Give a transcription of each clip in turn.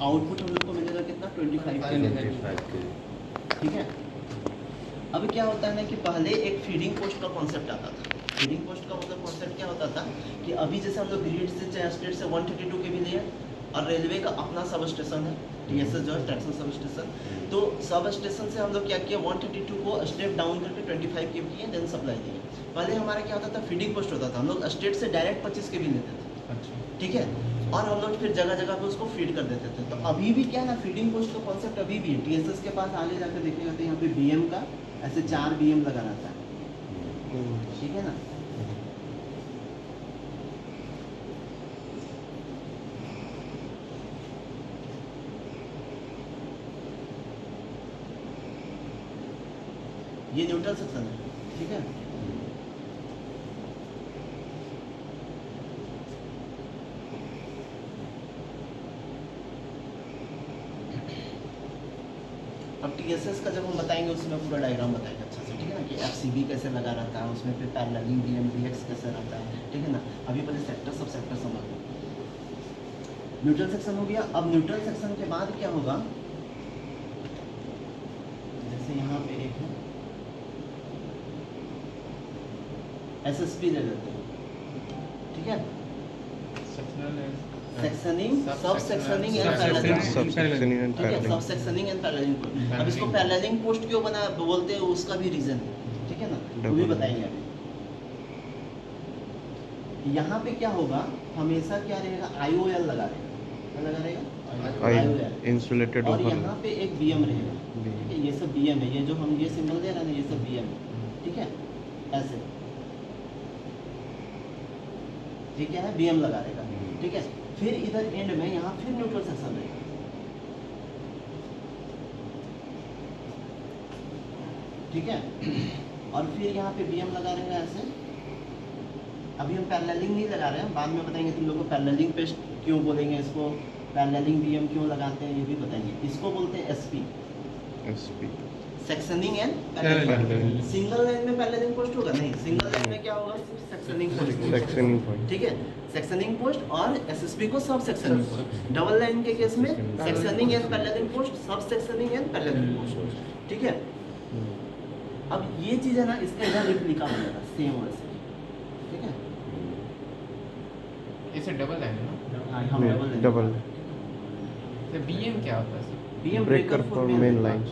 Output हम लोग को मिलेगा कितना 25 kV। ठीक है। अब क्या होता है ना कि पहले एक फीडिंग पोस्ट का कॉन्सेप्ट आता था। फीडिंग पोस्ट का मतलब कॉन्सेप्ट क्या होता था कि अभी जैसे हम लोग ग्रिड से स्टेट से 132 kV लिए और रेलवे का अपना सब स्टेशन है TSS जो है ट्रैक्शन सब स्टेशन। तो सब स्टेशन से हम लोग क्या किया 132 को स्टेप डाउन करके 25 kV किए देन सप्लाई दिए। पहले हमारा क्या होता था फीडिंग पोस्ट होता था, हम लोग स्टेट से डायरेक्ट 25 kV लेते थे। अच्छा। ठीक है। और हम लोग फिर जगह जगह पे उसको फीड कर देते थे। तो अभी भी क्या है ना फीडिंग पोस्ट का कॉन्सेप्ट अभी भी है। TSS के पास आगे जाकर देखिएगा तो यहाँ पे BM का ऐसे 4 BM लगा रहता है। ठीक है ना। ये न्यूट्रल सेक्शन है। ठीक है। अब TSS का जब हम बताएंगे उसमें पूरा डायग्राम बताएंगे अच्छा से। ठीक है ना कि FCB कैसे लगा रहता है, उसमें फिर पैरेललिंग BM BX कैसे रहता है। ठीक है ना। अभी पहले सेक्टर सब सेक्टर समझ लो। न्यूट्रल सेक्शन हो गया। अब न्यूट्रल सेक्शन के बाद क्या होगा, जैसे यहाँ पे एक है SSP ले लेते हैं। ठीक है। सेक्शनिंग, सब सेक्शनिंग एंड पैरेललिंग। ठीक है, सब सेक्शनिंग एंड पैरेललिंग। अब इसको पैरेललिंग पोस्ट क्यों बना बोलते हैं उसका भी रीजन है। ठीक है ना, वो भी बताएंगे अभी। यहाँ पे क्या होगा, हमेशा क्या रहेगा IOL लगा रहेगा। क्या लगा रहेगा? IOL insulated. और यहाँ पे एक BM रहेगा। ठीक है, ये सब BM है। ये जो हम ये सिंबल दे रहे हैं ये सब BM है। ठीक है, ऐसे ये क्या है BM लगा रहेगा। ठीक है, फिर इधर एंड में यहाँ फिर न्यूट्रल सेक्शन रहेगा। ठीक है, और फिर यहाँ पे BM लगा रहेगा ऐसे। अभी हम पैरेललिंग नहीं लगा रहे हैं, बाद में बताएंगे तुम लोग को पैरेललिंग पे क्यों बोलेंगे इसको, पैरेललिंग BM क्यों लगाते हैं ये भी बताएंगे। इसको बोलते हैं SP sectioning and paralleling. Single line में पैरेललिंग पोस्ट होगा नहीं, सिंगल लाइन में क्या होगा सिर्फ सेक्शनिंग पोस्ट। ठीक है, सेक्शनिंग पोस्ट और SSP को सब सेक्शनिंग पोस्ट। डबल लाइन के केस में सेक्शनिंग एंड पैरेललिंग पोस्ट, सब सेक्शनिंग एंड पैरेललिंग पोस्ट। ठीक है। अब ये चीज है ना इसका इधर रिप्लिका हो जाएगा सेम वैसे। ठीक है, इसे डबल लाइन है ना। हाँ डबल। तो BM क्या होता है? BM breaker for main line.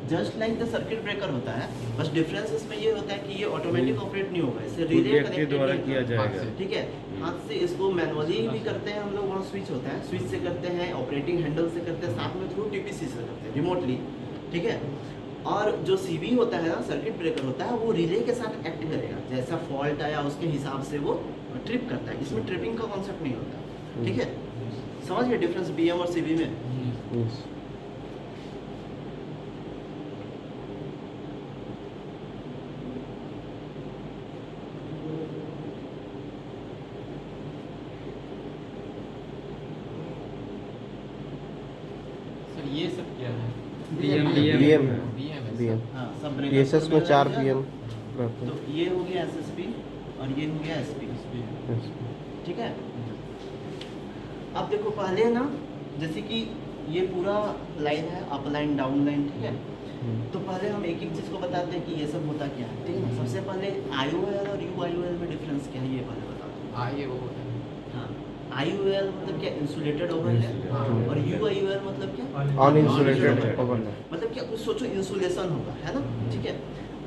Just like the circuit breaker होता है, बस डिफरेंस इसमें ये होता है कि ये ऑटोमेटिक ऑपरेट नहीं होगा, इसे रिले कनेक्टेड द्वारा किया जाएगा। ठीक है, हाथ से इसको मैनुअली भी करते हैं हम लोग, वहाँ स्विच होता है, स्विच से करते हैं, ऑपरेटिंग हैंडल से करते हैं, साथ में थ्रू TPC से करते हैं रिमोटली। ठीक है, और जो CB होता है ना सर्किट ब्रेकर होता है, वो रिले के साथ एक्ट करेगा, जैसा फॉल्ट आया उसके हिसाब से वो ट्रिप करता है। इसमें ट्रिपिंग का कॉन्सेप्ट नहीं होता। ठीक है, समझ गए डिफरेंस BM और CB में। ये सब क्या है? BM है। BM। हाँ, सब ब्रेकर TSS में 4 BM तो ये हो गया SSP और ये हो गया SP। ठीक है, अब देखो पहले ना जैसे कि ये पूरा लाइन है, अप लाइन डाउन लाइन। ठीक है, तो पहले हम एक एक चीज़ को बताते हैं कि ये सब होता क्या है। ठीक है, सबसे पहले IOL और UIOL में डिफरेंस क्या है ये पहले बता दो। हाँ, IOL मतलब क्या, इंसुलेटेड ओवरलैप, और UIOL मतलब क्या, अनइंसुलेटेड ओवरलैप। मतलब क्या कुछ सोचो इंसुलेशन होगा, है ना। ठीक है,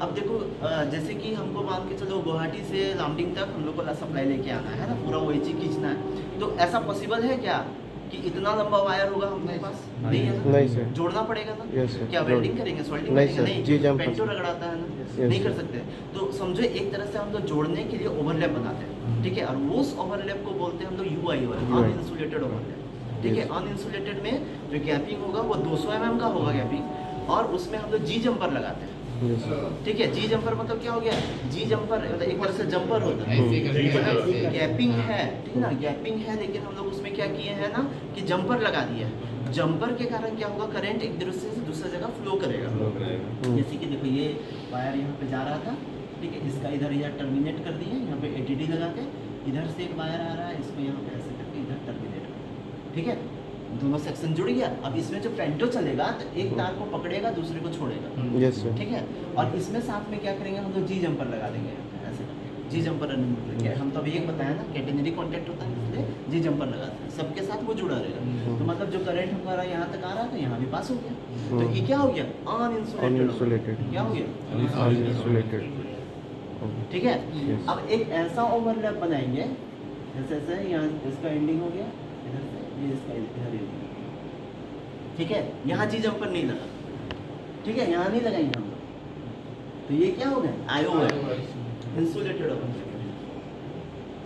अब देखो जैसे कि हमको मान के चलो गुवाहाटी से लामडिंग तक हम लोग को सप्लाई लेके आना है ना, पूरा OHG खींचना है, तो ऐसा पॉसिबल है क्या कि इतना लंबा वायर होगा हमारे पास? नहीं है ना, नहीं सर। जोड़ना पड़ेगा ना। Yes sir. क्या वेल्डिंग करेंगे, सोल्डिंग नहीं करेंगे? सर, जी नहीं, जंप पेंटो रगड़ाता है ना, Yes, नहीं कर sir. सकते। तो समझो एक तरह से हम लोग जोड़ने के लिए ओवरलैप बनाते हैं। ठीक है, और उस ओवरलैप को बोलते हैं हम लोग UIOL, अनइंसुलेटेड ओवरलैप। ठीक है, अनइंसुलेटेड में जो गैपिंग होगा वो 200 mm का होगा गैपिंग, और उसमें हम लोग G जंपर लगाते हैं। ठीक है, G जंपर मतलब क्या हो गया, G जंपर मतलब एक तरह से जंपर होता है, गैपिंग है। ठीक है ना, गैपिंग है, लेकिन हम लोग उसमें क्या किए हैं ना कि जंपर लगा दिया है। जंपर के कारण क्या होगा, करंट एक दूसरे से दूसरी जगह फ्लो करेगा। जैसे कि देखो ये वायर यहाँ पे जा रहा था, ठीक है, इसका इधर टर्मिनेट कर दिए, यहाँ पे ADD लगा के, इधर से एक वायर आ रहा है, इसको यहाँ पे ऐसे करके इधर टर्मिनेट कर। ठीक है, दोनों सेक्शन जुड़ गया। अब इसमें जो पेंटो चलेगा तो एक तार को पकड़ेगा, दूसरे को छोड़ेगा। Yes sir. ठीक है, और इसमें साथ में क्या करेंगे हम लोग, जी जंपर लगा देंगे ऐसे। जी जंपर हम तो अभी एक बताया ना, कैटेनरी कॉन्टैक्ट होता है, इसलिए जी जंपर लगाते हैं, सबके साथ वो जुड़ा रहेगा। तो मतलब जो करंट हमारा यहाँ तक आ रहा था यहाँ भी पास हो गया। तो ये क्या हो गया, अनइंसुलेटेड। क्या हो गया, अनइंसुलेटेड। ठीक है। Yes. अब एक ऐसा ओवरलैप बनाएंगे जैसे ऐसे, यहाँ इसका एंडिंग हो गया इधर से, ये इसका इधर एंडिंग। ठीक है, यहाँ जी जंपर नहीं लगा, ठीक है, यहाँ नहीं लगाएंगे हम लोग। तो ये क्या हो गया, आयो है इंसुलेटेड ओपन सर्किट।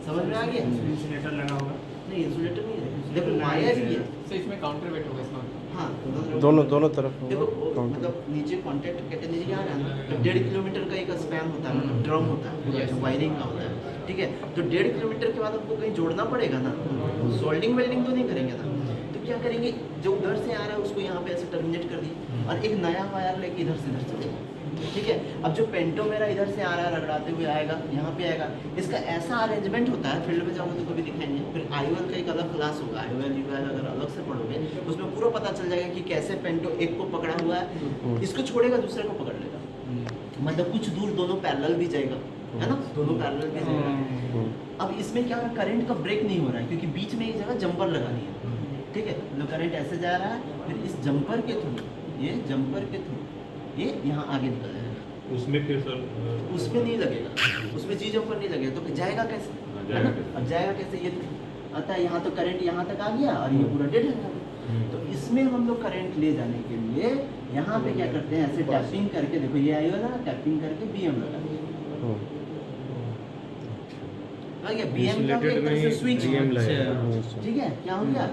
समझ में आ गया, इंसुलेटर लगा होगा। नहीं इंसुलेटर नहीं है, देखो वायर ही है। सो इसमें काउंटर वेट होगा इसमें। हाँ दोनों तरफ देखो काउंटर। मतलब नीचे कॉन्टैक्ट कैटेनरी आ रहा है ना, तो 1.5 किलोमीटर का एक स्पैन होता है, मतलब ड्रम होता है पूरा, जो वायरिंग का होता है। ठीक है, तो 1.5 किलोमीटर के बाद हमको कहीं जोड़ना पड़ेगा ना, सोल्डिंग वेल्डिंग तो नहीं करेंगे ना। तो क्या करेंगे, जो उधर से आ रहा है उसको यहाँ पे ऐसे टर्मिनेट कर दिए और एक नया वायर लेके इधर से इधर चले। ठीक है, अब जो पेंटो मेरा इधर से आ रहा है रगड़ाते हुए आएगा, यहाँ पे आएगा। इसका ऐसा अरेंजमेंट होता है, फील्ड में जाओगे तो कभी दिखाएंगे। फिर आईओएल का एक अलग क्लास होगा, आईओएल यूएल अगर अलग से पढ़ोगे उसमें पूरा पता चल जाएगा कि कैसे पेंटो एक को पकड़ा हुआ है, इसको छोड़ेगा दूसरे को पकड़ लेगा, मतलब कुछ दूर दोनों पैरेलल भी जाएगा, है ना, दोनों पैरेलल भी जाएगा। अब इसमें क्या है, करंट का ब्रेक नहीं हो रहा है क्योंकि बीच में एक जगह जंपर लगानी है। ठीक है, मतलब करंट ऐसे जा रहा है, फिर इस जंपर के थ्रू, ये जंपर के थ्रू ये यहाँ आगे निकल जाएगा। उसमें फिर सर उसमें नहीं लगेगा, उसमें जी जंपर नहीं लगेगा, तो फिर जाएगा कैसे, है ना। अब जाएगा कैसे, ये आता है यहाँ, तो करंट यहाँ तक आ गया और ये पूरा डेड है। तो इसमें हम लोग करंट ले जाने के लिए यहाँ पे क्या करते हैं, ऐसे टैपिंग करके, देखो ये आई वाला टैपिंग करके बीएम लगा दिया। बीएम का एक तरह से स्विच, ठीक है, क्या हो गया,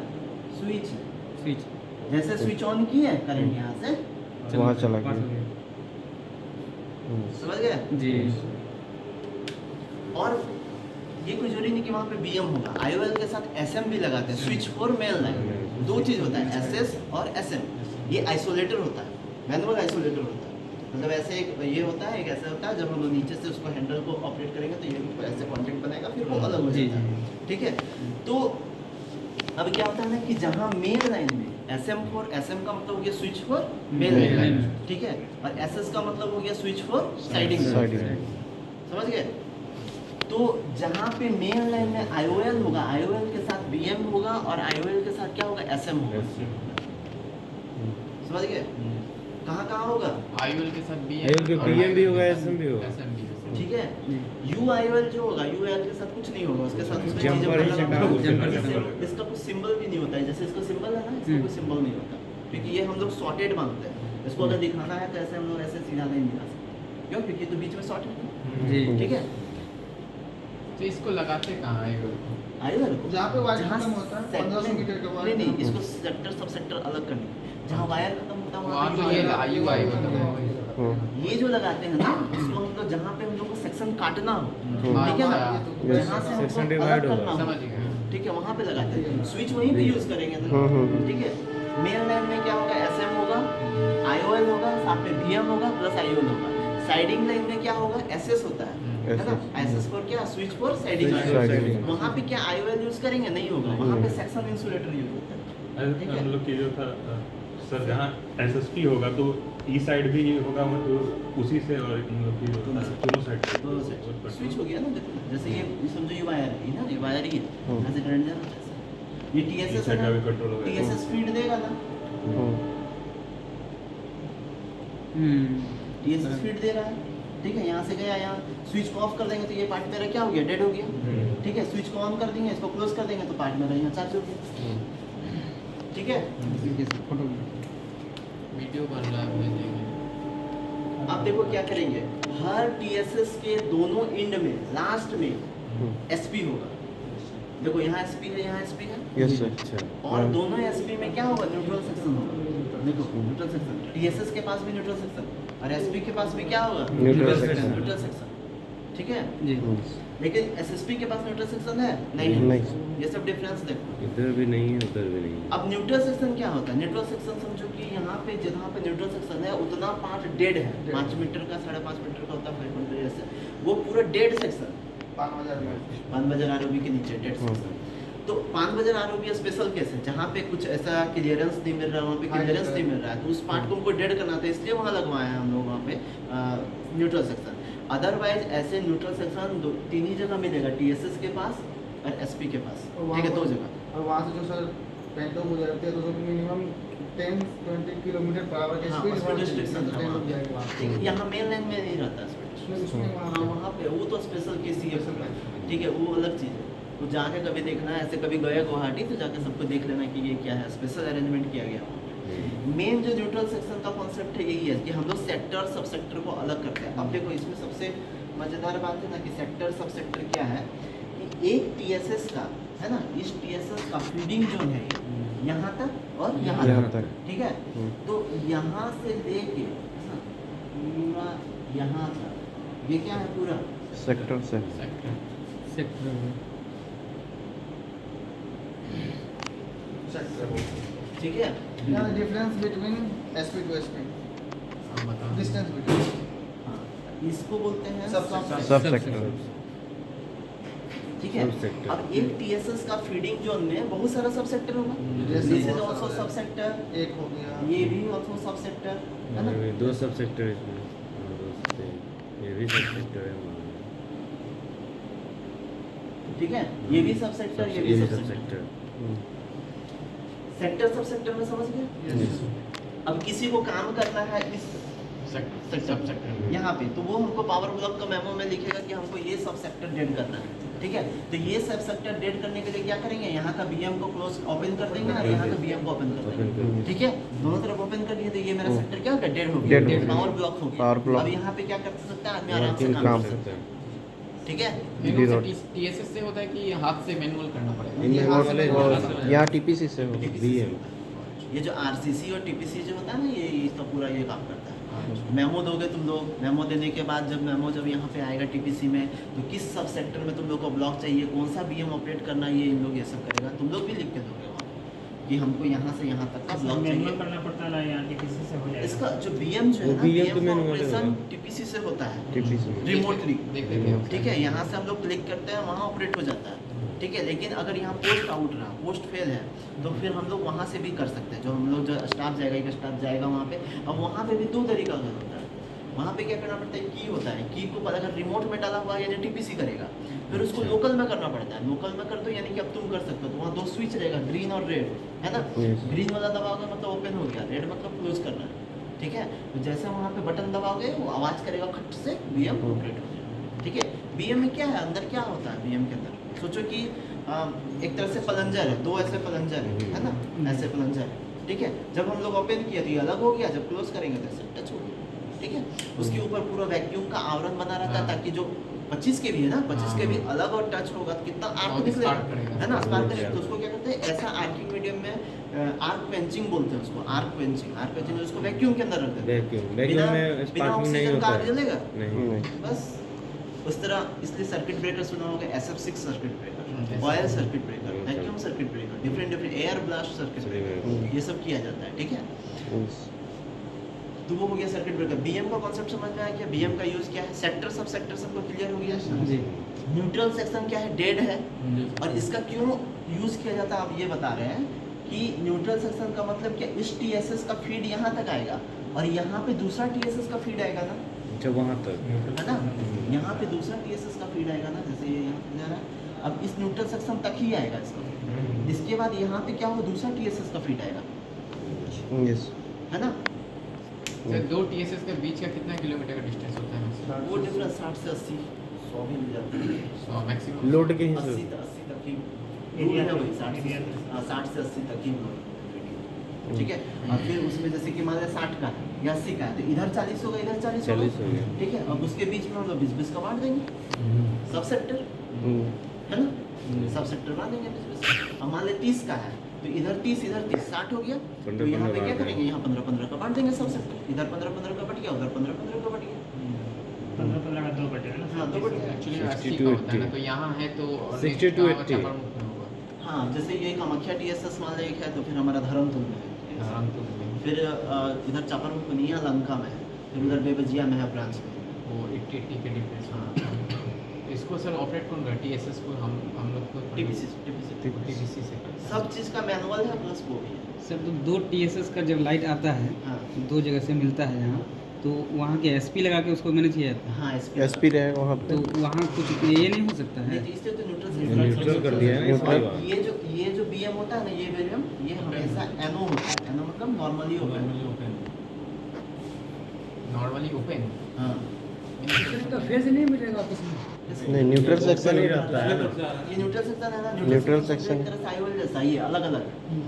स्विच। जैसे स्विच ऑन किए करंट यहाँ से वहाँ चला गया। समझ गए जी। और ये कोई जरूरी नहीं कि वहाँ पे बीएम होगा, आईओएल के साथ एसएम भी लगाते हैं, स्विच फॉर मेल लाइन। दो चीज होता है, एसएस और एसएम। ये आइसोलेटर होता है, मैनुअल आइसोलेटर होता है। मतलब ऐसे एक ये होता है, एक ऐसा होता है, जब हम लोग नीचे से उसको हैंडल को ऑपरेट करेंगे तो ये ऐसे कॉन्टैक्ट बनाएगा, फिर वो अलग हो जाता है। ठीक है, तो अब क्या होता है ना कि जहाँ मेल लाइन में एसएम फॉर, एसएम का मतलब हो गया स्विच फॉर मेल लाइन, ठीक है, और एसएस का मतलब हो गया स्विच फॉर साइडिंग। समझ गए। तो जहाँ पे मेन लाइन में आईओएल होगा, आईओएल के साथ बीएम होगा और आईओएल के साथ क्या होगा, एसएम होगा। समझ गए। कहाँ होगा, आईओएल के साथ BM भी होगा, SM भी होगा। ठीक है। यू आईओएल जो होगा, यूएल के साथ कुछ नहीं होगा, उसके साथ उसमें जंपर ही चीजें जंपर जंपर, इसका कुछ सिंबल भी नहीं होता है। जैसे इसका सिंबल है ना, इसका कोई सिंबल नहीं होता, क्योंकि ये हम लोग सॉर्टेड मांगते हैं। इसको अगर दिखाना है तो ऐसे हम लोग ऐसे सीधा नहीं दिखा सकते, क्यों, क्योंकि तो बीच में सॉर्टेड है। ठीक है, तो इसको लगाते कहाँ आईओएल को? आईओएल को जहाँ पे वायर जहाँ खत्म होता है 1500 मीटर के बाद, नहीं, इसको सेक्टर सब सेक्टर अलग करनी, जहाँ वायर खत्म होता है वहाँ वहाँ तो पे ये जो आईओ आईओ ये जो लगाते हैं ना, इसको हम लोग जहाँ पे हम लोग को सेक्शन काटना हो, ठीक है ना, अच्छा। जहाँ से सेक्शन हमको डिवाइड अलग होगा। करना हो, समझ गया। ठीक है, वहाँ पे लगाते हैं। स्विच वहीं पे यूज करेंगे ना, ठीक है। मेन लाइन में क्या होगा, एसएम होगा, आईओएल होगा, साथ में बीएम होगा प्लस आईओएल होगा। साइडिंग लाइन में क्या होगा, एसएस होता है ना, एसएस फॉर क्या, स्विच फॉर साइडिंग। वहाँ पे क्या आईओएल यूज करेंगे, नहीं होगा, वहाँ पे सेक्शन इंसुलेटर यूज होता है। ठीक है। हम लोग की जो था सर, जहाँ एसएसपी होगा तो ई साइड भी होगा, मतलब उसी से, और मतलब कि दोनों साइड स्विच हो गया ना, देखो जैसे ये समझो ये वायर है ना, ये वायर ही है, यहाँ से करंट जा रहा है, ये टीएसएस है ना, कंट्रोल होगा, टीएसएस फीड देगा ना, टीएसएस फीड दे रहा है। ठीक है, यहाँ से गया, यहाँ स्विच को ऑफ कर देंगे तो ये पार्ट मेरा क्या हो गया, डेड हो गया। ठीक है, स्विच को ऑन कर देंगे, इसको क्लोज कर देंगे तो पार्ट मेरा यहाँ चार्ज हो गया। ठीक है, वीडियो बन रहा है, भेजेंगे। अब देखो क्या करेंगे, हर टीएसएस के दोनों एंड में लास्ट में एसपी होगा। देखो यहाँ एसपी है, यहाँ एसपी है, यस सर। और दोनों एसपी में क्या होगा, न्यूट्रल सेक्शन होगा। देखो न्यूट्रल सेक्शन, टीएसएस के पास भी न्यूट्रल सेक्शन और एसपी के पास भी क्या होगा, न्यूट्रल सेक्शन। Neutral section. ठीक है, जी। लेकिन एसएसपी के पास न्यूट्रल सेक्शन है नहीं है, नहीं। ये सब डिफरेंस देखो। इधर भी नहीं है, उधर भी नहीं है। अब न्यूट्रल सेक्शन क्या होता है, न्यूट्रल सेक्शन समझो कि यहाँ पे जहाँ पे न्यूट्रल सेक्शन है उतना पार्ट डेड है, 5 मीटर का 5.5 मीटर का होता है, 5 मीटर जैसे, वो पूरा डेड सेक्शन 5000 में 5 बजे आरओबी के नीचे डेड सेक्शन। तो 5 बजे आरओबी स्पेशल केस है जहाँ पे कुछ ऐसा क्लियरेंस नहीं मिल रहा है, वहाँ पे क्लियरेंस नहीं मिल रहा है, तो उस पार्ट को हमको डेड करना था, इसलिए वहाँ लगवाया है हम लोग वहाँ पे न्यूट्रल सेक्शन। अदरवाइज ऐसे न्यूट्रल सेक्शन 3 ही जगह मिलेगा, टीएसएस के पास और एसपी के पास, ठीक है, 2 जगह। और वहाँ से जो सर पेंटो गुजरते हैं तो जो मिनिमम 10-20 किलोमीटर पर आवर की हाँ, स्पीड speed restriction था वहाँ। जाएगी वहाँ ठीक है, यहाँ मेन लाइन में नहीं रहता है हाँ, वहाँ पे वो तो स्पेशल केस ही है, ठीक है, वो अलग चीज़ है। तो जाके कभी देखना है, ऐसे कभी गए गुवाहाटी तो जाके सबको देख लेना कि ये क्या है, स्पेशल अरेंजमेंट किया गया। मेन जो न्यूट्रल सेक्शन का कॉन्सेप्ट है यही है कि हम लोग सेक्टर सब सेक्टर को अलग करते हैं। अब देखो इसमें सबसे मज़ेदार बात है ना कि सेक्टर सब सेक्टर क्या है कि एक टीएसएस का है ना, इस टीएसएस का फीडिंग जोन है यहाँ तक और यहाँ तक, ठीक है। तो यहाँ से लेके है ना पूरा यहाँ तक ये क्या है पूरा सेक्टर से ठीक है। Difference between SP to SP, distance between हाँ, इसको बोलते हैं सब सब सेक्टर। ठीक है। सब sector। अब एक टीएसएस का फीडिंग जोन में बहुत सारा सब सेक्टर होगा, जैसे दिस इज बहुत आल्सो सारा सब सेक्टर, एक हो गया, ये भी आल्सो सब सेक्टर है ना। 2 सब सेक्टर इसमें, ये भी सब सेक्टर है हमारा। ठीक है, ये भी सब सेक्टर, ये भी सब सेक्टर। सेक्टर सब सेक्टर में समझ गए। अब किसी को काम करना है इस सेक्टर यहाँ पे, तो वो हमको पावर ब्लॉक का मेमो में लिखेगा कि हमको ये सब सेक्टर डेड करना है, ठीक है। तो ये सब सेक्टर डेड करने के लिए क्या करेंगे, यहाँ का बीएम को क्लोज ओपन कर देंगे और यहाँ का बीएम को ओपन कर देंगे, ठीक है। दोनों तरफ ओपन कर दिए तो ये मेरा सेक्टर क्या हो गया, डेड हो गया, पावर ब्लॉक हो गया। अब यहाँ पे क्या कर सकता है आदमी, आराम से काम कर सकता है, ठीक है। टीएसएस से होता है कि हाथ से मैनुअल करना पड़ेगा। यहाँ टीपीसी से हो बीएम। ये जो आरसीसी और टीपीसी जो होता है ना, ये इसका पूरा ये काम करता है। मेमो दोगे तुम लोग, मेमो देने के बाद जब मेमो जब यहाँ पे आएगा टीपीसी में, तो किस सब सेक्टर में तुम लोग को ब्लॉक चाहिए, कौन सा बीएम ऑपरेट करना है, ये इन लोग ये सब करेगा। तुम लोग भी लिख के दोगे वहाँ कि हमको यहाँ से यहाँ तक का ब्लॉक चाहिए, करना पड़ता है या टीपीसी से हो जाएगा। इसका जो बीएम जो है ना, BM तो बीएम manual ऑपरेशन होगा। टीपीसी से होता है, टीपीसी रिमोटली, ठीक ठीक है। यहाँ से हम लोग क्लिक करते हैं, वहाँ ऑपरेट हो जाता है, ठीक है। लेकिन अगर यहाँ पोस्ट आउट रहा, पोस्ट फेल है, तो फिर हम लोग वहाँ से भी कर सकते हैं। जो हम लोग जो स्टाफ जाएगा, एक स्टाफ जाएगा वहाँ पे, अब वहाँ पे भी 2 तरीका का होता है। वहाँ पे क्या करना पड़ता है, की होता है, की को अगर रिमोट में डाला हुआ है यानी टीपीसी करेगा, फिर उसको लोकल में करना पड़ता है। लोकल में कर दो यानी कि अब तुम कर सकते हो, तो वहाँ 2 स्विच रहेगा, ग्रीन और रेड, है ना। ग्रीन वाला दबाओगे मतलब ओपन हो गया, रेड मतलब क्लोज करना है, ठीक है। तो जैसे वहाँ पे बटन दबाओगे वो आवाज़ करेगा खट से, बीएम ऑपरेट हो जाएगा, ठीक है। बीएम में क्या है, अंदर क्या होता है बीएम के अंदर, सोचो कि एक तरह से प्लंजर है, 2 ऐसे प्लंजर है ना, ऐसे प्लंजर है, ठीक है। जब हम लोग ओपन किया तो ये अलग हो गया, जब क्लोज करेंगे तो ऐसे टच हो गया, ठीक है। उसके ऊपर पूरा वैक्यूम का आवरण बना रहता है, ताकि जो 25 के भी है ना, 25 के भी अलग और टच होगा तो कितना आर्क निकलेगा, है ना, स्पार्क करेगा। तो उसको क्या करते हैं, ऐसा आर्किंग मीडियम में आर्क क्वेंचिंग बोलते हैं उसको, आर्क क्वेंचिंग उसको वैक्यूम के अंदर रख देते हैं। वैक्यूम में स्पार्किंग नहीं ऑक्सीजन होता का है। जलेगा नहीं, बस उस तरह। इसलिए सर्किट ब्रेकर सुना होगा, SF6 circuit breaker, oil circuit breaker, vacuum circuit breaker, different air blast circuit breaker, ये सब किया जाता है, ठीक है। तो वो हो गया सर्किट ब्रेकर। बीएम का कॉन्सेप्ट समझ में आया क्या, बीएम का यूज क्या है, सेक्टर सब सेक्टर सबको क्लियर हो गया जी। न्यूट्रल सेक्शन क्या है, डेड है, और इसका क्यों यूज किया जाता है आप ये बता रहे हैं कि न्यूट्रल सेक्शन का मतलब क्या, इस टीएसएस का फीड यहाँ तक आएगा और यहाँ पे दूसरा टीएसएस का फीड आएगा ना, अच्छा वहाँ तक, है ना। यहाँ पे दूसरा टीएसएस का फीड आएगा ना, जैसे ये यहाँ से जा रहा है, अब इस न्यूट्रल सेक्शन तक ही आएगा इसका। इसके बाद यहाँ पे क्या होगा, दूसरा टीएसएस का फीड आएगा, यस, है ना। सर 2 टीएसएस के बीच का कितना किलोमीटर का डिस्टेंस होता है? वो डिफरेंस 60 से 80, 100 भी मिल जाता है, 100 मैक्सिमम। लोड के 80 हिसाब तक की दूर है वही, 60 से 80 तक की दूर, ठीक है। और फिर उसमें जैसे कि मान लिया 60 का है या 80 का है, तो इधर 40 होगा, इधर 40 होगा, 40 हो गया, ठीक है। अब उसके बीच में हम लोग 20-20 का बांट देंगे, सब सेक्टर, है ना, सब सेक्टर बांट देंगे 20-20। अब मान लिया 30 का है, तो इधर 30 इधर 30, 60 हो गया। तो यहाँ पे क्या करेंगे, यहाँ 15-15 का बांट देंगे सब सेक्टर, इधर 15-15 का बट गया, उधर 15-15 का बट गया, 15-15 का 2 बटेगा ना। हाँ 2 बट गया। एक्चुअली 60 80 to का होता है ना, 80 तो यहाँ है तो 60 to 80 हाँ, जैसे ये कामाख्या टीएसएस मान लिया एक है, तो फिर हमारा धर्मतुल में है, फिर इधर चापापुनिया लंका में है, फिर उधर बेबजिया में है ब्रांच में, वो 80 के डिफरेंस। हाँ। इसको सर ऑपरेट कौन कर TSS को हम लोग को TPC TPC से करते हैं। सब चीज़ का मैनुअल है प्लस वो भी है। सर तो 2 TSS का जब लाइट आता है हाँ 2 जगह से मिलता है यहाँ, तो वहाँ के SP लगा के उसको मैनेज किया जाता है। हाँ एसपी रहेगा वहाँ पे। तो वहाँ कुछ ये नहीं हो सकता है? नहीं, इससे तो न्यूट्रल कर दिया है ना इसलिए वहाँ। ये जो BM होता है ना, ये BM ये हमेशा NO होता है। NO मतलब नॉर्मली ओपन। Normally open. हाँ तो फेज नहीं मिलेगा आपस में? नहीं न्यूट्रल सेक्शन ही रहता है ना। ये न्यूट्रल सेक्शन है ना, न्यूट्रल सेक्शन। एक तरह से आईओएल जैसा ही है, अलग अलग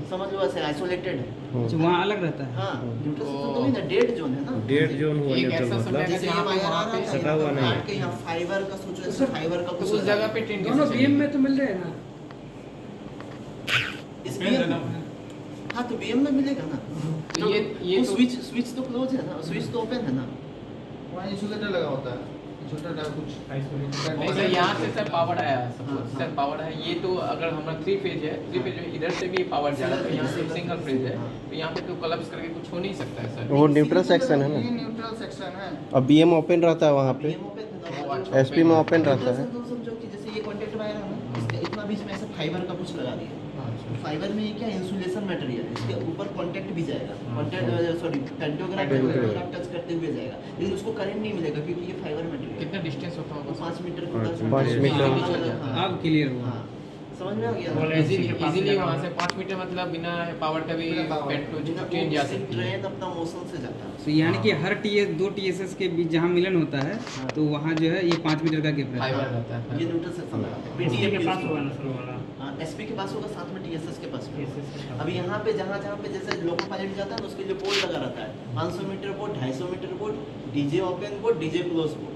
समझ लो, ऐसे आइसोलेटेड है। अच्छा, वहाँ अलग रहता है। हाँ न्यूट्रल सेक्शन तो नहीं ना, डेड जोन है ना। डेड जोन हुआ एक न्यूट्रल ऐसा मतलब। समय जैसे ये जहाँ पे वायर आ वहाँ रहा है, पे सटा हुआ नहीं है। काट के यहाँ फाइबर का सोचो, ऐसे फाइबर का कुछ उस जगह पे टेंट दोनों बीम में तो मिल रहे हैं ना? इस BM हाँ तो BM में मिलेगा ना। तो ये तो स्विच तो क्लोज है ना, स्विच तो ओपन है ना। वहाँ इंसुलेटर लगा होता है, इंसुलेटर का कुछ नहीं सर, यहाँ से सर पावर आया हाँ, सपोज सर हाँ। पावर है, ये तो अगर हमारा 3 फेज है, 3 फेज में इधर से भी पावर जा रहा है, तो यहाँ से सिंगल फेज है, हाँ। तो यहाँ पे तो कोलैप्स करके कुछ हो नहीं सकता है सर। वो न्यूट्रल सेक्शन है ये ना। न्यूट्रल सेक्शन है। अब BM ओपन रहता है वहाँ पे, BM ओपन है वो ना। अच्छा SP में ओपन रहता है। तो समझो कि जैसे ये कॉन्टैक्ट वायर है ना, इसके इतना बीच में ऐसे फाइबर का कुछ लगा दिया। फाइबर में ये क्या इंसुलेशन मटेरियल है, इसके ऊपर कांटेक्ट भी जाएगा, कांटेक्ट सॉरी पेंटोग्राफ टच करते हुए जाएगा, लेकिन उसको करंट नहीं मिलेगा क्योंकि ये फाइबर मटेरियल कितना डिस्टेंस होता है। होगा 5 मीटर पाँच को 5 मीटर। हाँ, अब क्लियर हुआ। हाँ, समझ में आ गया ना? बोले इजीली वहाँ से 5 मीटर मतलब बिना पावर का भी बिना power। पेंटो ट्रेन जा सकती है। ट्रेन अपना मोशन से जाता है। तो यानी कि हर दो TSS के बीच जहाँ मिलन होता है, तो वहाँ जो है ये 5 मीटर का गैप रहता है। फाइबर रहता है। ये न्यूट्रल सेक्शन लगाते हैं। PDA के PDA पास होगा ना सर वाला हाँ SP के पास होगा, साथ में TSS के पास भी होगा। TSS के पास। अभी यहाँ पे जहाँ पे जैसे लोको पायलट जाता है ना, उसके लिए बोर्ड लगा रहता है, 500 meter board, 250 meter board, DJ open board, DJ close board.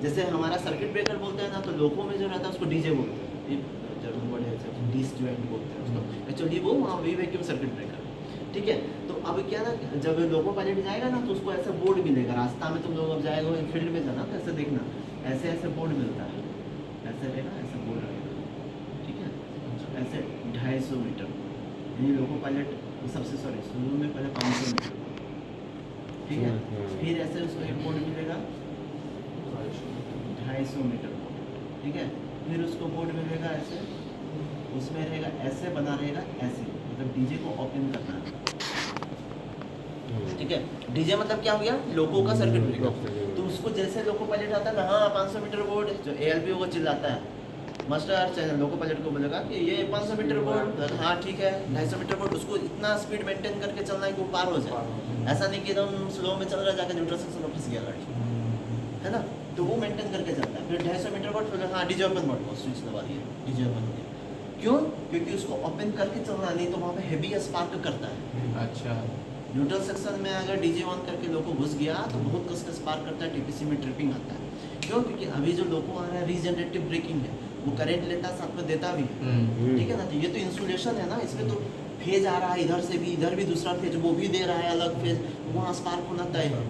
जैसे हमारा सर्किट ब्रेकर बोलते हैं ना, तो लोको में जो रहता है उसको DJ बोलते हैं, ये जर्मन वर्ड है, डिसजॉइंट बोलते हैं उसको। एक्चुअली वो वहाँ वी वैक्यूम सर्किट ब्रेकर, ठीक है। तो अब क्या ना, जब लोको पायलट जाएगा ना, तो उसको ऐसा बोर्ड मिलेगा रास्ता में। तुम लोग अब जाएगा फील्ड में जाना तो ऐसे देखना, ऐसे ऐसे बोर्ड मिलता है, ऐसे रहेगा, ऐसे बोर्ड रहेगा, ठीक है। ऐसे 250 मीटर, यानी लोको पायलट सबसे सॉरी शुरू में पहले 500 मीटर, ठीक है। फिर ऐसे उसको एक बोर्ड मिलेगा 250 मीटर, ठीक है। फिर उसको बोर्ड मिलेगा ऐसे, उसमें रहेगा ऐसे बना रहेगा ऐसे, मतलब डीजे को ओपन करना है, ठीक है। डीजे मतलब क्या हो गया, लोको का सर्किट ब्रेकर। तो उसको जैसे लोको पायलट आता है ना, हाँ 500 मीटर बोर्ड, जो ALP होगा चिल्लाता है मास्टर चैनल, लोको पायलट को बोलेगा कि ये 500 मीटर बोर्ड, हाँ ठीक है 250 मीटर बोर्ड। उसको इतना स्पीड मेंटेन करके चलना है कि वो पार हो जाए, ऐसा नहीं कि एकदम स्लो में चल रहा है, जाकर न्यूट्रल सेक्शन में फंस गया गाड़ी, है ना। तो वो मेंटेन करके चलता है। फिर 250 मीटर बोर्ड, फिर हाँ डीजे ओपन बोर्ड को स्विच दबा दिया, डीजे ओपन हो गया। क्यों? क्योंकि उसको ओपन करके चलना, नहीं तो वहाँ पे हेवी स्पार्क करता है। अच्छा, न्यूट्रल सेक्शन में अगर डीजे ऑन करके लोको घुस गया तो बहुत कस के स्पार्क करता है, TPC में ट्रिपिंग आता है। क्यों? क्योंकि अभी जो लोको आ रहा है रीजनरेटिव ब्रेकिंग है, वो करंट लेता है साथ में देता भी है, ठीक है ना। तो ये तो इंसुलेशन है ना, इसमें तो फेज आ रहा है, इधर से भी, इधर भी दूसरा फेज, वो भी दे रहा है अलग फेज, वहाँ स्पार्क होना तय है,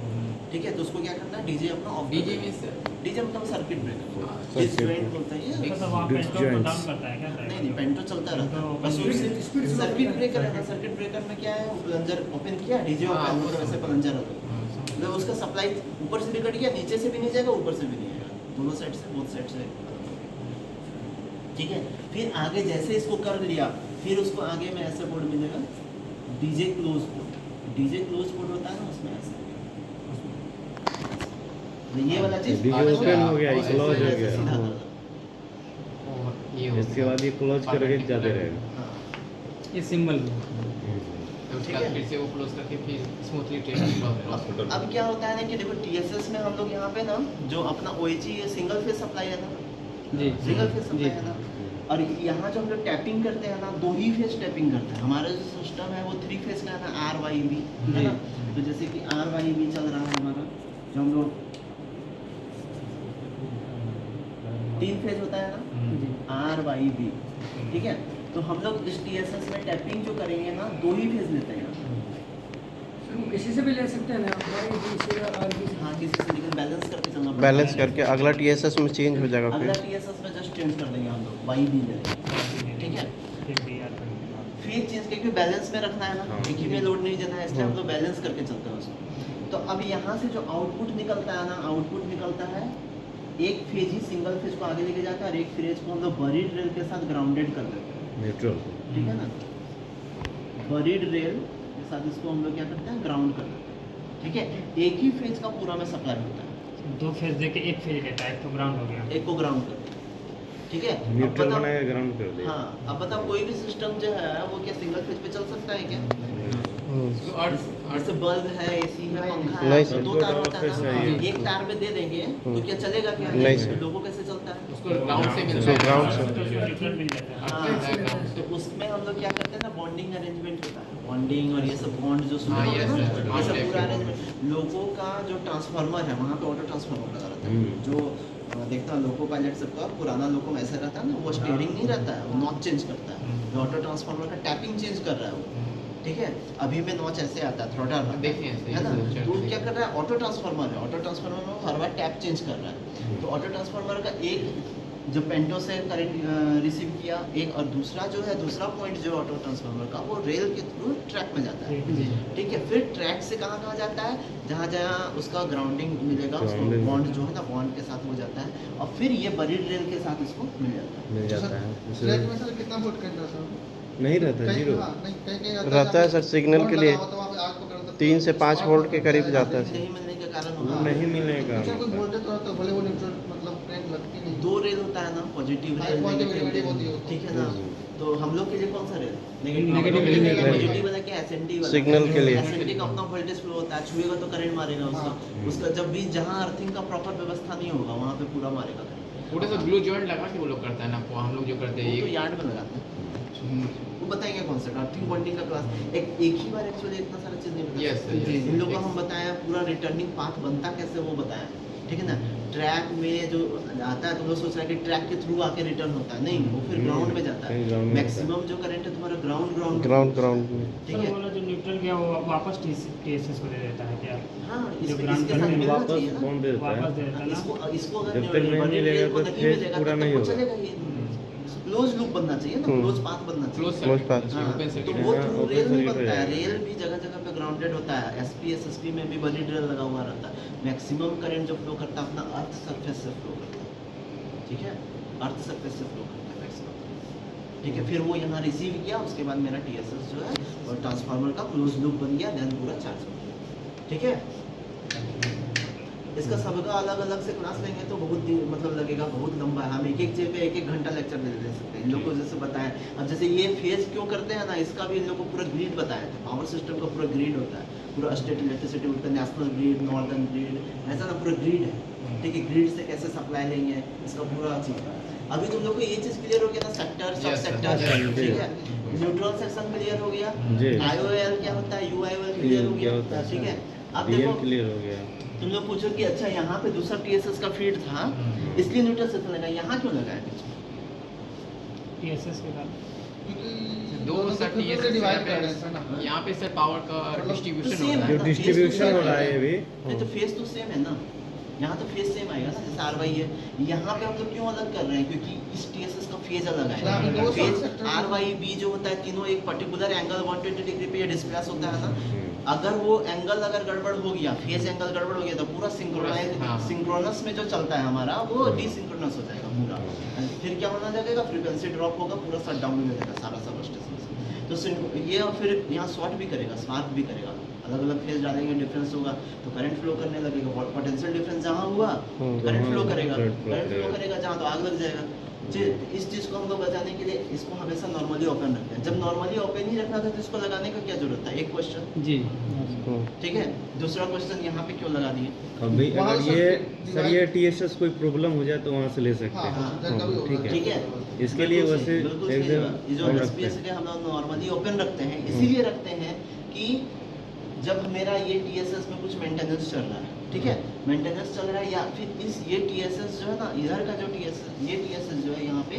ठीक है। तो उसको क्या करना है, डीजे अपना ऑफ। डीजे मींस डीजे मतलब सर्किट ब्रेकर, Circuit डिसजॉइंट बोलते हैं ये। तो वहाँ पेंटो को डाउन करता है क्या सर? नहीं पेंटो चलता रहता है, बस उससे सर्किट ब्रेकर है ना। सर्किट ब्रेकर में क्या है, वो प्लंजर ओपन किया, डीजे हाँ, ओपन, वो मतलब ऐसे प्लंजर होता है, मतलब उसका सप्लाई ऊपर से भी कट गया, नीचे से भी नहीं जाएगा, ऊपर से भी नहीं आएगा, दोनों साइड से, बोथ साइड से, ठीक है। फिर आगे जैसे इसको कर लिया, फिर उसको आगे में ऐसे बोर्ड मिलेगा, DJ close board. DJ close board होता है ना, उसमें ऐसे तो ये वाला चीज डीजे ओपन हो गया, ऐसे क्लोज हो ऐसे गया। सीधा हाँ। कर दो। और ये हो इसके गया। बाद ये क्लोज करके जाते रहेगा। हाँ, ये सिंबल तो उसके ठीक बाद है। फिर से वो क्लोज करके फिर स्मूथली ट्रेन अब क्या होता है ना कि देखो TSS में हम लोग यहाँ पे ना जो अपना OHE सिंगल फेज सप्लाई है ना, जी सिंगल फेज सप्लाई जी। है ना, और यहाँ जो हम लोग टैपिंग करते हैं ना, 2 ही फेज टैपिंग करते हैं। हमारा जो सिस्टम है वो 3 फेज का है ना, RYB है ना। तो जैसे कि RYB चल रहा है हमारा, जो हम लोग 3 फेज होता है ना, RYB, ठीक है। तो हम लोग इस TSS में टैपिंग जो करेंगे ना, 2 ही फेज लेते हैं। किसी से भी ले सकते हैं ना, हाँ किसी से, लेकिन बैलेंस करके चलना पड़ता है। बैलेंस करके अगला TSS में चेंज हो जाएगा अगला फिर। TSS में जस्ट चेंज कर देंगे हम लोग, YB ले लेंगे, ठीक है। फिर DR करके फिर चीज़ क्योंकि बैलेंस में रखना है ना, हाँ। एक ही में लोड नहीं देना है, इसलिए हम लोग बैलेंस करके चलते हैं उसको। तो अब यहाँ से जो आउटपुट निकलता है ना, आउटपुट निकलता है एक फेज ही सिंगल फेज को आगे लेके जाता है और एक फेज को हम लोग बरीड रेल के साथ ग्राउंडेड कर देते हैं, न्यूट्रल ठीक है ना। बरीड रेल के साथ इसको हम लोग क्या करते हैं, ग्राउंड कर देते हैं, ठीक है। एक ही फेज का पूरा में सप्लाई होता है, 2 फेज देके 1 फेज लेता है, 1 तो ग्राउंड हो गया। एक को ग्राउंड कर देते हैं, ठीक है। अब न्यूट्रल बताओ- बनाया ग्राउंड कर दिया। हाँ, अब बताओ कोई भी सिस्टम जो है वो क्या सिंगल फेज पे चल सकता है क्या? जैसे बल्ब है, एसी है, पंखा है, नहीं तो सर। 2 तार होता है ना, नहीं। एक तार पे दे देंगे तो क्या चलेगा क्या? नहीं सर। लोगों कैसे चलता है? उसको ग्राउंड से मिलता उसको है। ग्राउंड से। तो न्यूट्रल मिल जाता है। हाँ, तो उसमें हम लोग क्या करते हैं ना, बॉन्डिंग अरेंजमेंट होता है, बॉन्डिंग और ये सब बॉन्ड जो हाँ, होते हैं yes, ना, yes, ये सब yes, पूरा yes. अरेंजमेंट। लोगों का जो ट्रांसफार्मर है वहाँ पे ऑटो ट्रांसफार्मर लगा रहता है, जो देखता है लोको पायलट सबका पुराना लोको ऐसा रहता है ना, वो स्टीयरिंग नहीं रहता है, वो नॉच चेंज करता है, जो ऑटो ट्रांसफार्मर का टैपिंग चेंज कर रहा है वो, ठीक है। अभी में नॉच ऐसे आता है, थ्रोटल देखिए, है ना, देखिए, तो क्या कर रहा है, ऑटो ट्रांसफार्मर है, ऑटो ट्रांसफार्मर में हर बार टैप चेंज कर रहा है। तो ऑटो ट्रांसफार्मर का एक जो पेंटो से करंट रिसीव किया, एक और दूसरा जो है, दूसरा पॉइंट जो ऑटो ट्रांसफार्मर का, वो रेल के थ्रू ट्रैक में जाता है, जी। ठीक है। फिर ट्रैक से कहाँ कहाँ जाता है, जहाँ जहाँ उसका ग्राउंडिंग मिलेगा, उसको Grounding। बॉन्ड जो है ना, बॉन्ड के साथ हो जाता है, और फिर ये बरीड रेल के साथ इसको मिल जाता है। मिल जाता है फ्लैट में इसलिए सर कितना वोल्ट करता है सर? नहीं रहता, कहीं- जीरो। हाँ, नहीं, कहीं रहता है सर, सिग्नल के लिए। 3 से 5 वोल्ट के करीब जाता है। नहीं मिलने के कारण वो होगा, नहीं मिलने का अच्छा, कोई मतलब। वोल्टेज तो रहता है, भले वो न्यूट्रल मतलब करंट लगती नहीं। 2 रेल होता है ना, पॉजिटिव हाँ, रेल, positive नेगेटिव negative होती रेल, है। ठीक है ना। तो हम लोग के लिए कौन सा रेल? Negative rail. पॉजिटिव वाला क्या, एसएनडी वाला, सिग्नल के लिए। एसएनडी का अपना वोल्टेज फ्लो होता है, छुएगा तो करंट मारेगा उसका, हाँ। उसका जब भी जहाँ अर्थिंग का प्रॉपर व्यवस्था नहीं होगा वहाँ पे पूरा मारेगा करंट। थोड़ा सा ग्लू जॉइंट लगा के वो लोग करता है ना, वो हम लोग जो करते हैं वो तो ये यार्ड में लगाते हैं, वो बताएंगे कॉन्सेप्ट, अर्थिंग बॉन्डिंग का क्लास एक ही बार एक्चुअली इतना सारा चीज़ नहीं बताया। Yes, sir, yes. इन लोगों को हम बताया पूरा रिटर्निंग पाथ बनता कैसे वो बताया, ठीक है ना। ट्रैक में जो आता है तो लोग सोच रहे हैं कि ट्रैक के थ्रू आके रिटर्न होता है, नहीं, वो फिर ग्राउंड में जाता कहीं है। ground में मैक्सिमम जो करंट है तुम्हारा ग्राउंड ग्राउंड में। ठीक सर है। बोला जो न्यूट्रल गया वो वापस टीएसएस को दे देता है क्या? हाँ, जो इसके ground साथ करंट मिलना वापस चाहिए ना। कौन देता वापस है? दे देता है ना? इसको अगर जब तक नहीं बड़ी मिलेगा रेल को तो नहीं फेज मिलेगा, पूरा तब नहीं तक वो होगा। चलेगा ही नहीं। क्लोज लूप बनना चाहिए ना, क्लोज पाथ बनना चाहिए। Close Close path। सर्किट, हाँ, ओपन तो सर्किट। वो हाँ, थ्रू open रेल नहीं circuit हो बनता है, जाएगा। रेल भी जगह जगह पे ग्राउंडेड होता है, एसपी एसएसपी में भी बड़ी रेल लगा हुआ रहता है। मैक्सिमम करंट जो फ्लो करता है अपना अर्थ सरफेस से फ्लो करता है, ठीक है, अर्थ सरफेस से फ्लो करता है मैक्सिमम, ठीक है। फिर वो यहाँ रिसीव किया, उसके बाद मेरा टीएसएस जो है और ट्रांसफार्मर का क्लोज लूप बन गया, देन पूरा चार्ज हो गया, ठीक है। इसका सबका अलग अलग से क्लास लेंगे तो बहुत मतलब लगेगा, बहुत लंबा है, हम एक एक चीज पे एक एक घंटा लेक्चर दे सकते हैं। इन लोग को जैसे बताएं, अब जैसे ये फेज क्यों करते हैं ना, इसका भी इन लोग को पूरा ग्रिड बताया था। पावर सिस्टम का पूरा ग्रिड होता है, पूरा स्टेट इलेक्ट्रिसिटी बोर्ड का नेशनल ग्रिड, नॉर्दर्न ग्रिड, ऐसा ना पूरा ग्रिड है, ठीक है। ग्रिड से कैसे सप्लाई लेंगे, इसका पूरा चीज है। अभी तुम लोग को ये चीज क्लियर हो गया ना, सेक्टर सब Yes, sir. सेक्टर, Yes, ठीक sir. है। न्यूट्रल सेक्शन क्लियर हो गया, जी। आईओएल क्या होता है, यूआईओएल क्लियर हो क्या होता गया, है? ठीक है। अब डीएम देखो क्लियर हो गया। तुम लोग पूछो कि अच्छा यहाँ पे दूसरा टीएसएस का फीड था, इसलिए न्यूट्रल सेक्शन लगा, यहाँ क्यों लगा है? टीएसएस के साथ क्योंकि दो दोनों सर को टीएसएस डिवाइड कर रहे हैं सर ना। यहाँ पे सर पावर का मतलब डिस्ट्रीब्यूशन same होता है है। जो ना, डिस्ट्रीब्यूशन हो रहा है अभी, नहीं तो फेस तो सेम है ना, यहाँ तो फेस सेम आएगा ना, जैसे आरवाई है। यहाँ पे हम लोग क्यों अलग कर रहे हैं, क्योंकि इस टीएसएस का फेज अलग यहाँ पे आएगा। दो फेज sector- आरवाई बी जो होता है, तीनों एक पर्टिकुलर एंगल 120 डिग्री पे डिस्प्लेस होता है ना। अगर वो एंगल अगर गड़बड़ हो गया, फेज एंगल गड़बड़ हो गया, तो पूरा हाँ। सिंक्रोनस में जो चलता है हमारा, वो डिसिंक्रोनस हो जाएगा पूरा। फिर क्या होना लगेगा, फ्रीक्वेंसी ड्रॉप होगा, पूरा शट डाउन हो जाएगा सारा सब स्टेशन। तो ये और फिर यहाँ शॉर्ट भी करेगा, स्पार्क भी करेगा, अलग अलग फेज डालेंगे, डिफरेंस होगा तो करंट फ्लो करने लगेगा। पोटेंशियल डिफरेंस जहाँ हुआ करंट फ्लो करेगा, करंट फ्लो करेगा जहाँ तो आग लग जाएगा। इस चीज़ को हम लोग बचाने के लिए इसको हमेशा नॉर्मली ओपन रखते हैं। जब नॉर्मली ओपन ही रखना था तो इसको लगाने का क्या जरूरत है? एक क्वेश्चन, जी। ठीक है। दूसरा क्वेश्चन यहाँ पे क्यों लगा दिए? अभी वहाँ अगर सर ये divide- सर ये टीएसएस कोई प्रॉब्लम हो जाए तो वहाँ से ले सकते हाँ, हैं। हाँ, जैसा भी होगा। ठीक है। ठीक है, इसके लिए बिल्कुल वैसे सही, बिल्कुल सही एकदम बात। ये जो on रखते एसपीएस हैं। के हम लोग नॉर्मली ओपन रखते हैं, इसीलिए रखते हैं कि जब मेरा ये टीएसएस में कुछ मेंटेनेंस चल रहा है, ठीक है, मेंटेनेंस चल रहा है, या फिर इस ये टीएसएस जो है ना, इधर का जो टीएसएस, ये टीएसएस जो है यहाँ पे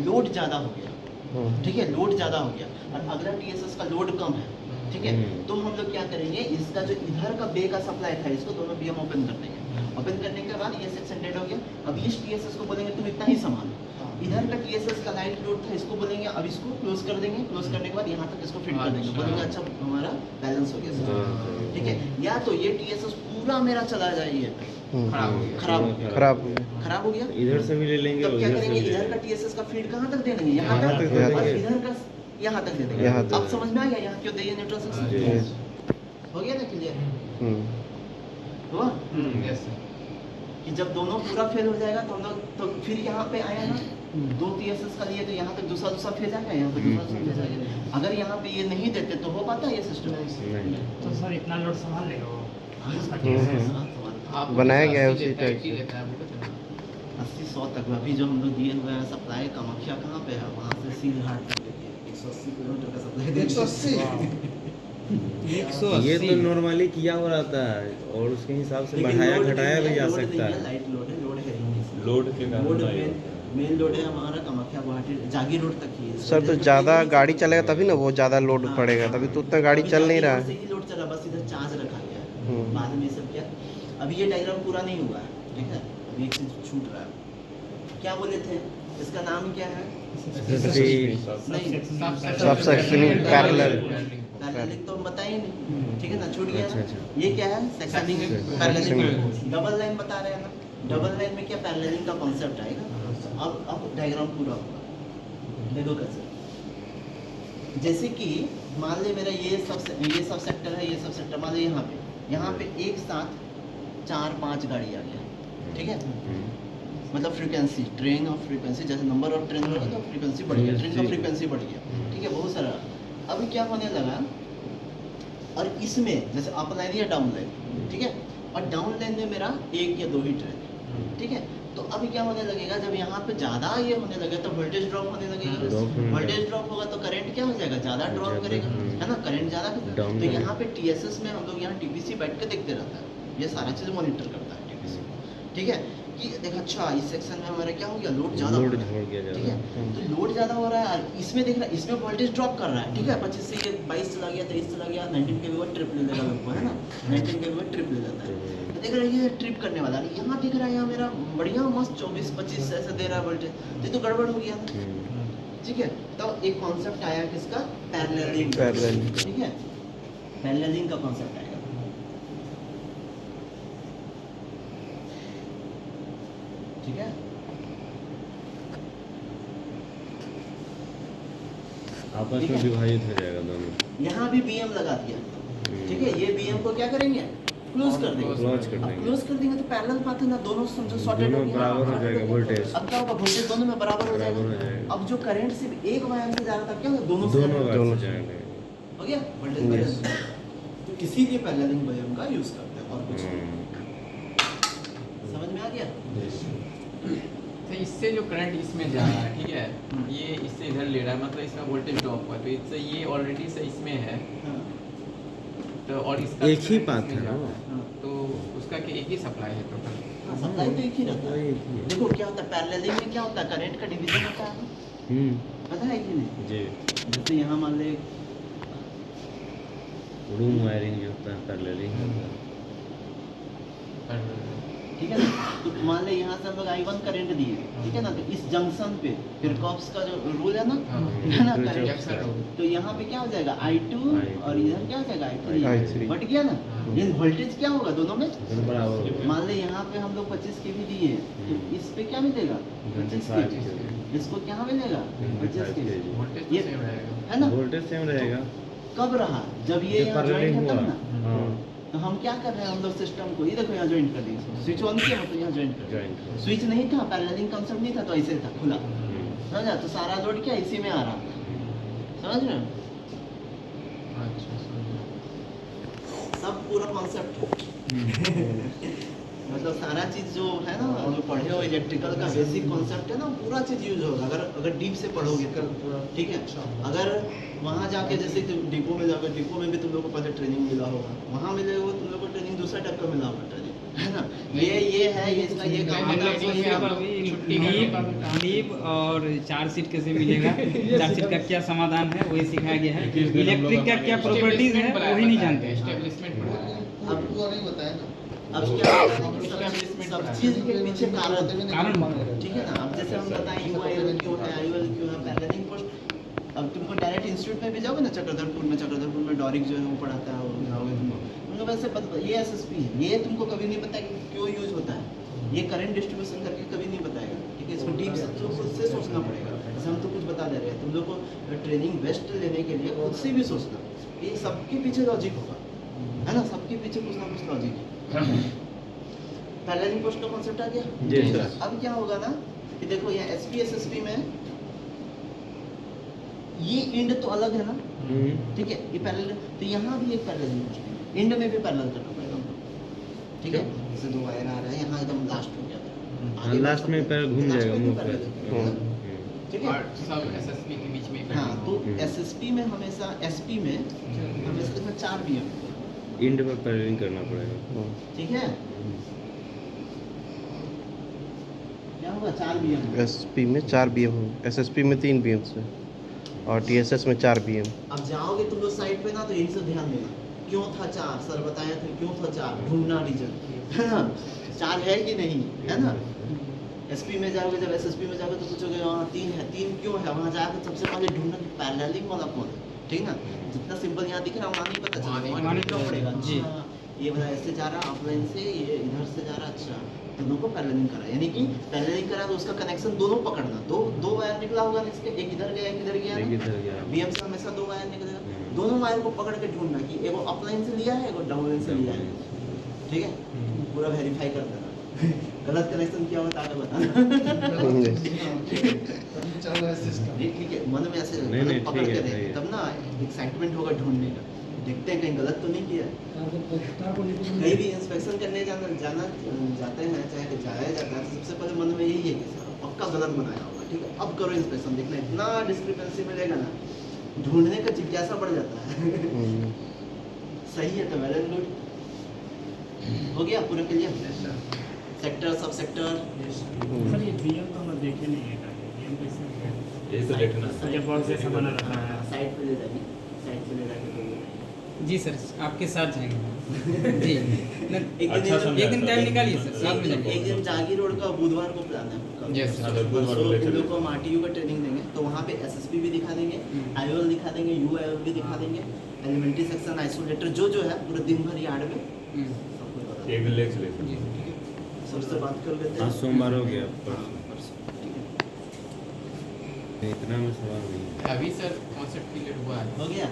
लोड ज़्यादा हो गया, ठीक है, लोड ज़्यादा हो गया और अगला टीएसएस का लोड कम है, ठीक है। तो हम लोग क्या करेंगे, इसका जो इधर का बे का सप्लाई था, इसको दोनों बी हम ओपन कर देंगे। ओपन करने के बाद ये सेक्शन डेड हो गया। अब इस टीएसएस को बोलेंगे तुम इतना ही संभाल। इधर का टीएसएस का लाइट लोड था, इसको बोलेंगे अब इसको क्लोज कर देंगे। क्लोज करने के बाद यहाँ तक इसको फिट कर देंगे, बोलेंगे अच्छा हमारा बैलेंस हो गया सर, ठीक है। या तो ये टीएसएस पूरा पूरा मेरा चला जाए ये खराब हो गया। खराब हो गया। खराब हो गया। खराब हो गया। इधर से भी ले लेंगे तब और क्या इधर से करेंगे, भी ले इधर का लेंगे। टीएसएस का फीड कहाँ तक दे देंगे, यहाँ यहाँ तक, तक दे और देंगे। इधर का यहाँ तक दे देंगे। यहाँ तक। अब समझ में आ गया यहाँ क्यों दिए न्यूट्रल सेक्शन, जी। हो गया ना क्लियर हम्म। हुआ यस कि जब दोनों पूरा फेल हो जाएगा तो हम लोग तो फिर यहाँ पे आया ना, दो टीएसएस का लिए तो यहाँ तक दूसरा फेज आ गया, यहाँ पे दूसरा फेज आ गया। अगर यहाँ पे ये नहीं देते तो हो पाता ये सिस्टम नहीं। तो सर इतना लोड संभाल लेगा वो उसका आप बनाया गया है 80 उसी लेता है, टाइप 80 से। लेता है, बोले थे ना। 80-100 तक अभी जो हम लोग दिए हुए हैं सप्लाई कामाख्या कहाँ पे है, वहाँ से सील घाट तक देते हैं 180 किलोमीटर का सप्लाई देते हैं। 180 ये तो नॉर्मली किया हो रहता है और उसके हिसाब से लेकिन बढ़ाया लोड घटाया नहीं भी जा लोड सकता नहीं है। लाइट लोड है, लोड है ही नहीं। लोड के कारण लोड नहीं होता है। मेन लोड है हमारा कामाख्या गुवाहाटी जागी रोड तक ही है। सर तो ज़्यादा गाड़ी चलेगा तभी ना वो ज़्यादा लोड हाँ, पड़ेगा, हाँ। तभी तो उतना गाड़ी अभी चल नहीं जागी रहा रोड से है। ही लोड चला, बस इधर चार्ज रखा गया है। हम्म। बाद में ये सब क्या, अभी ये डायग्राम पूरा नहीं हुआ है, ठीक है, अभी एक चीज छूट रहा है। क्या बोले थे, इसका नाम क्या है? नहीं, सबसेक्शनिंग पैरेलल। पैरेललिंग तो हम बताए ही नहीं, ठीक है ना, छूट गया अच्छा, ना। अच्छा। ये क्या है, सेक्शनिंग पैरेललिंग। डबल लाइन बता रहे हैं ना, डबल लाइन में क्या पैरेललिंग का कॉन्सेप्ट आएगा। अब डायग्राम पूरा होगा, देखो कैसे। जैसे कि मान ले मेरा ये सब सेक्टर है, ये सब सेक्टर मान ले यहाँ पे एक साथ 4-5 गाड़ी आ गया, ठीक है, मतलब फ्रीक्वेंसी, ट्रेन ऑफ फ्रीक्वेंसी, जैसे नंबर ऑफ ट्रेन बढ़ा तो फ्रीक्वेंसी बढ़ गया, ट्रेन का फ्रीक्वेंसी बढ़ गया, ठीक है, बहुत सारा। अभी क्या होने लगा, और इसमें जैसे अप लाइन या डाउन लाइन, ठीक है, और डाउन लाइन में मेरा 1 या 2 ही ट्रेन, ठीक है। तो अभी क्या होने लगेगा, जब यहाँ पे ज़्यादा ये होने लगे तो वोल्टेज ड्रॉप होने लगेगा। वोल्टेज ड्रॉप होगा तो करंट क्या हो जाएगा, ज़्यादा ड्रॉप करेगा, है ना, करंट ज़्यादा करेगा। तो यहाँ पे टीएसएस में हम लोग यहाँ टीपीसी बैठ के देखते रहता है, ये सारा चीज़ मॉनिटर करता है टीपीसी, ठीक है, कि देखा अच्छा इस सेक्शन में हमारा क्या हो गया, लोड ज़्यादा हो रहा है, ठीक है, तो लोड ज़्यादा हो रहा है, और इसमें देख रहा है, इसमें वोल्टेज ड्रॉप कर रहा है, ठीक है, 25 से ये 22 चला गया, 23 चला गया, 19 के भी ट्रिप ले लेगा मेरे को, है ना, 19 के भी ट्रिप ले लेता है। तो देख रहा है ये ट्रिप करने वाला है, यहाँ देख रहा है यहाँ मेरा बढ़िया मस्त 24-25 ऐसे दे रहा है वोल्टेज, तो ये तो गड़बड़ हो गया, ठीक है। तो एक कॉन्सेप्ट आया किसका, पैरेललिंग, ठीक है, पैरेललिंग का कॉन्सेप्ट आएगा। ठीक है, आपस में विभाजित हो जाएगा दोनों। यहाँ भी बीएम लगा दिया, ठीक है, ये बीएम को क्या करेंगे, क्लोज कर देंगे। क्लोज कर अब देंगे। क्लोज कर देंगे तो पैरेलल पाथ है ना, दोनों समझो शॉर्टेड दोनों बराबर हो जाएगा वोल्टेज। अब क्या होगा, वोल्टेज दोनों में बराबर हो बराबर हो जाएगा। जाएगा। अब जो करंट सिर्फ एक वायर से जा रहा था क्या होगा, दोनों से दोनों जाएगा। बार से जाएंगे। हो गया वोल्टेज बैलेंस। तो इसीलिए पैरेललिंग बीएम का यूज करते हैं, और कुछ नहीं। समझ में आ गया। तो इससे जो करंट इसमें जा रहा है, ठीक है, ये इससे इधर ले रहा है, मतलब इसका वोल्टेज ड्रॉप हुआ, तो इससे ये ऑलरेडी से इसमें है, हाँ, तो और इसका एक ही current पाथ इसमें है जा ना? रहा है, तो उसका क्या एक ही सप्लाई है टोटल। हाँ, सप्लाई तो एक ही रहता है। एक ही है। देखो क्या होता है पैरेललिंग में, क्या होता है, करंट का डिवीजन होता है, पता है कि नहीं। जी। जैसे यहाँ मान ले रूम वायरिंग जो होता है पैरेललिंग होता है। ठीक है ना, तो मान ले यहाँ से हम लोग I1 करंट दिए, ठीक है ना, तो इस जंक्शन पे किरचॉफ्स का जो रूल है ना, है ना, करंट, तो यहाँ पे क्या हो जाएगा I2 और इधर क्या हो जाएगा I3, बढ़ गया ना। लेकिन वोल्टेज क्या होगा दोनों में, दोनों बराबर हो गया। मान ले यहाँ पे हम लोग 25 के भी दिए, तो इस पे क्या मिलेगा 25 के, इसको क्या मिलेगा 25 के, वोल्टेज ये तो सेम रहेगा। है ना। वोल्टेज सेम रहेगा। कब रहा, जब ये यहाँ पैरेललिंग ज्वाइंट है हुआ। तब ना। हाँ। तो हम क्या कर रहे हैं, हम लोग सिस्टम को ये देखो यहाँ ज्वाइंट कर दिए, स्विच ऑन किया तो यहाँ ज्वाइंट कर Joint कर। स्विच नहीं था, पैरेललिंग कंसेप्ट नहीं था, तो ऐसे था खुला, समझा, तो सारा लोड क्या इसी में आ रहा था, समझ रहे हो, अच्छा, समझ सब पूरा कॉन्सेप्ट मतलब सारा चीज जो है ना, जो पढ़े हो इलेक्ट्रिकल का बेसिक कॉन्सेप्ट है ना, पूरा चीज यूज होगा अगर डीप से पढ़ोगे तो, ठीक है। अगर वहाँ जाके जैसे डिपो में जाकर, डिपो में भी तुम लोग को पहले ट्रेनिंग मिला होगा, वहाँ मिलेगा तुम लोग को ट्रेनिंग दूसरा टाइप का मिला होगा ट्रेनिंग, है ना, ये है, ये इसका ये काम नहीं, है, नहीं, नहीं, इसका नहीं, छुट्टी का लीव और 4 सीट कैसे मिलेगा, 4 सीट का क्या समाधान है वही सिखाया गया है। इलेक्ट्रिक का क्या प्रॉपर्टीज है वही नहीं जानते। एस्टेब्लिशमेंट अब पूरा नहीं बताया ना। अब क्या है कि सब चीज के पीछे कारण, कारण ठीक है ना। अब जैसे हम बताएं UIL क्यों है, IOL क्यों है, पैरेललिंग पोस्ट, अब तुमको डायरेक्ट इंस्टीट्यूट में भी जाओगे ना, चक्रधरपुर में डॉरिक जो है वो पढ़ाता है, वो जाओगे तुमको उनको वैसे पता, ये एसएसपी है, ये तुमको कभी नहीं पता कि क्यों यूज होता है, ये करंट डिस्ट्रीब्यूशन करके कभी नहीं बताएगा, ठीक है। इसको डीप से तो खुद से सोचना पड़ेगा, जैसे हम तो कुछ बता दे रहे हैं, तुम लोग को ट्रेनिंग बेस्ट लेने के लिए खुद से भी सोचना, ये सबके पीछे लॉजिक होगा, है ना, सबके पीछे कुछ ना कुछ लॉजिक है। पैरेलल पोस्ट का कॉन्सेप्ट आ गया। जी सर। अब क्या होगा ना कि देखो यहाँ एसपी एसएसपी में ये इंड तो अलग है ना, ठीक है, ये पैरेलल, तो यहाँ भी एक पैरेलल पोस्ट है, इंड में भी पैरेलल करना पड़ेगा हमको, ठीक है। जैसे दो वायर आ रहा है, यहाँ एकदम लास्ट हो गया था, आगे लास्ट में पैर घूम जाएगा मुंह पे, ठीक है। और सब एसएसपी के बीच में हाँ, तो एसएसपी में हमेशा, एसपी में हमेशा इसमें 4 बीएम, इंड पर पैरेलल करना पड़ेगा। ठीक है। क्या होगा 4 बीएम, एसपी में 4 बीएम, एसएसपी में 3 बीएम से, और टीएसएस में 4 बीएम। अब जाओगे तुम लोग साइड पे ना, तो इनसे ध्यान देना, क्यों था 4, सर बताया थे क्यों था 4, ढूंढना रीजन, है ना, 4 है कि नहीं, है ना। एसपी में जाओगे, जब एसएसपी में जाओगे तो पूछोगे वहाँ 3 है, 3 क्यों है, वहाँ जाकर सबसे पहले ढूंढना कि पैरेललिंग वाला कौन है, ठीक ना। जितना सिंपल यहाँ दिख रहा है वहाँ नहीं पता चला, वहाँ ढूंढना पड़ेगा। जी। अच्छा, ये वाला ऐसे जा रहा ऑफलाइन से, ये इधर से जा रहा, अच्छा दोनों को पैरेललिंग करा, यानी कि पैरेललिंग करा तो उसका कनेक्शन दोनों पकड़ना, दो वायर निकला होगा ना इसके, एक इधर गया एक इधर गया एक ना, इधर गया। बीएम से हमेशा 2 वायर निकलेगा, दोनों वायर को पकड़ के ढूंढना कि एगो अपलाइन से लिया है, एगो डाउनलाइन से लिया है, ठीक है। पूरा वेरीफाई कर देना, गलत कनेक्शन किया होगा तो आगे बताना, चल रहा है सिस्टम। ठीक है, मन में ऐसे नहीं, गलत पकड़ ठीक के है, रहे, सही है। तब ना एक्साइटमेंट होगा ढूंढने का, देखते हैं कहीं गलत तो नहीं किया है। कहीं भी इंस्पेक्शन करने जाते हैं, चाहे जाया जाता है, तो सबसे पहले मन में यही है कि सर पक्का गलत बनाया होगा, ठीक है, अब करो इंस्पेक्शन, देखना इतना डिस्क्रिपेंसी मिलेगा ना, ढूंढने का जिज्ञासा बढ़ जाता है। सही है, तो वेल एंड गुड, हो गया पूरा क्लियर। सेक्टर, सब सेक्टर, सर ये बीएम तो हम देखे नहीं है, बीएम कैसे है? यही तो देखना जब बहुत जैसा बना रहता है। साइड पे ले जाएंगे, साइड पे ले जाके जी सर, आपके साथ जाएंगे जी। अच्छा समझा एक दिन टाइम निकालिए सर, साथ में एक जाएंगे। दिन जागी रोड का बुधवार को प्लान है आपका। Yes, sir. अच्छा, बुधवार को ले तो इन लोग चलेंगे। को हम आरटीयू का ट्रेनिंग देंगे, तो वहाँ पे एसएसपी भी दिखा देंगे, आईओएल दिखा देंगे, यूआईओएल भी दिखा देंगे, एलिमेंट्री सेक्शन, आइसोलेटर, जो है पूरा दिन भर यार्ड में सब कुछ बता एक दिन ले चले जी। देंगे। सबसे बात कर लेते आज हैं। सोमवार हो गया, हाँ, परसों, ठीक है। इतना में सवाल नहीं है। अभी सर कॉन्सेप्ट क्लियर हुआ है। हो गया?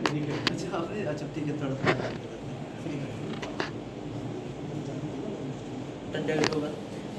ठीक है। अच्छा आपने, अच्छा ठीक है, थोड़ा थोड़ा बात करते हैं। 10 होगा।